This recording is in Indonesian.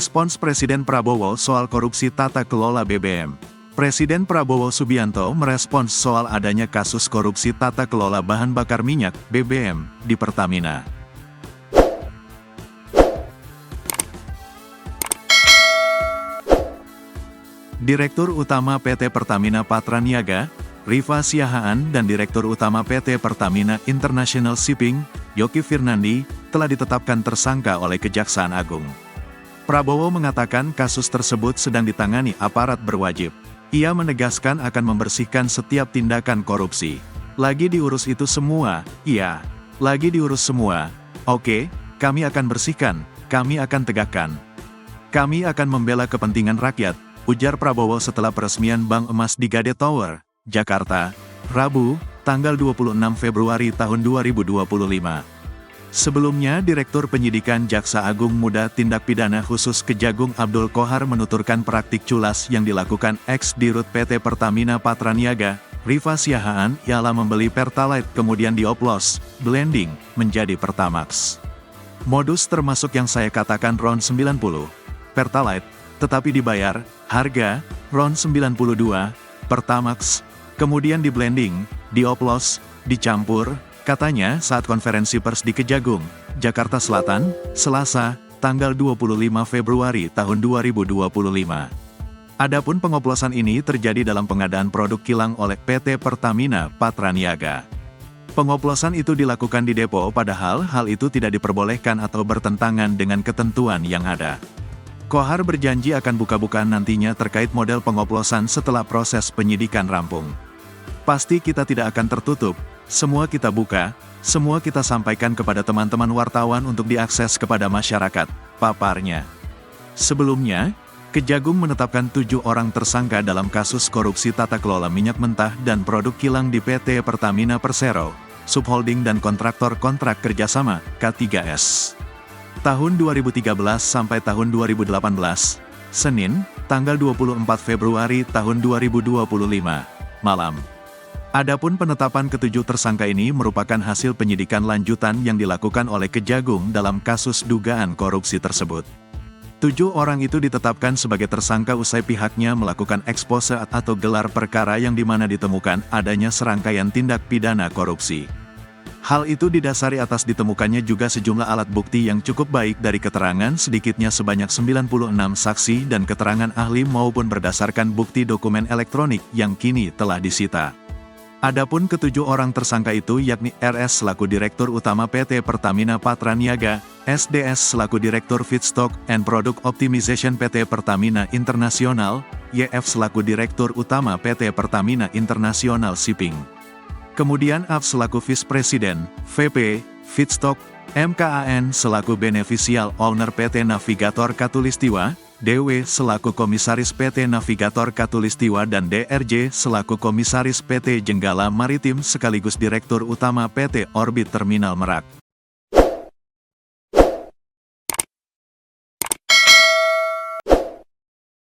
Respons Presiden Prabowo soal korupsi tata kelola BBM. Presiden Prabowo Subianto merespons soal adanya kasus korupsi tata kelola bahan bakar minyak (BBM) di Pertamina. Direktur Utama PT Pertamina Patraniaga, Rifa Siahaan dan Direktur Utama PT Pertamina International Shipping, Yogi Firnandi, telah ditetapkan tersangka oleh Kejaksaan Agung. Prabowo mengatakan kasus tersebut sedang ditangani aparat berwajib. Ia menegaskan akan membersihkan setiap tindakan korupsi. Lagi diurus itu semua, iya. Lagi diurus semua. Oke, kami akan bersihkan, kami akan tegakkan. Kami akan membela kepentingan rakyat, ujar Prabowo setelah peresmian Bank Emas di Gade Tower, Jakarta, Rabu, tanggal 26 Februari tahun 2025. Sebelumnya, Direktur Penyidikan Jaksa Agung Muda Tindak Pidana Khusus Kejagung Abdul Qohar menuturkan praktik culas yang dilakukan ex-dirut PT Pertamina Patraniaga, Rifa Siahaan, ialah membeli Pertalite kemudian dioplos, blending, menjadi Pertamax. Modus termasuk yang saya katakan RON 90, Pertalite, tetapi dibayar, harga, RON 92, Pertamax, kemudian di blending, dioplos, dicampur, katanya saat konferensi pers di Kejagung, Jakarta Selatan, Selasa, tanggal 25 Februari tahun 2025. Adapun pengoplosan ini terjadi dalam pengadaan produk kilang oleh PT Pertamina Patraniaga. Pengoplosan itu dilakukan di depo padahal hal itu tidak diperbolehkan atau bertentangan dengan ketentuan yang ada. Qohar berjanji akan buka-bukaan nantinya terkait model pengoplosan setelah proses penyidikan rampung. Pasti kita tidak akan tertutup, semua kita buka, semua kita sampaikan kepada teman-teman wartawan untuk diakses kepada masyarakat, paparnya. Sebelumnya, Kejagung menetapkan 7 orang tersangka dalam kasus korupsi tata kelola minyak mentah dan produk kilang di PT Pertamina Persero, subholding dan kontraktor kontrak kerjasama, K3S. Tahun 2013 sampai tahun 2018, Senin, tanggal 24 Februari tahun 2025, malam. Adapun penetapan ketujuh tersangka ini merupakan hasil penyidikan lanjutan yang dilakukan oleh Kejagung dalam kasus dugaan korupsi tersebut. 7 orang itu ditetapkan sebagai tersangka usai pihaknya melakukan ekspose atau gelar perkara yang dimana ditemukan adanya serangkaian tindak pidana korupsi. Hal itu didasari atas ditemukannya juga sejumlah alat bukti yang cukup baik dari keterangan sedikitnya sebanyak 96 saksi dan keterangan ahli maupun berdasarkan bukti dokumen elektronik yang kini telah disita. Adapun ketujuh orang tersangka itu yakni RS selaku Direktur Utama PT Pertamina Patraniaga, SDS selaku Direktur Feedstock and Product Optimization PT Pertamina International, YF selaku Direktur Utama PT Pertamina International Shipping. Kemudian AF selaku Vice President, VP, Feedstock, MKAN selaku Beneficial Owner PT Navigator Katulistiwa, DW selaku Komisaris PT Navigator Katulistiwa dan DRJ selaku Komisaris PT Jenggala Maritim sekaligus Direktur Utama PT Orbit Terminal Merak.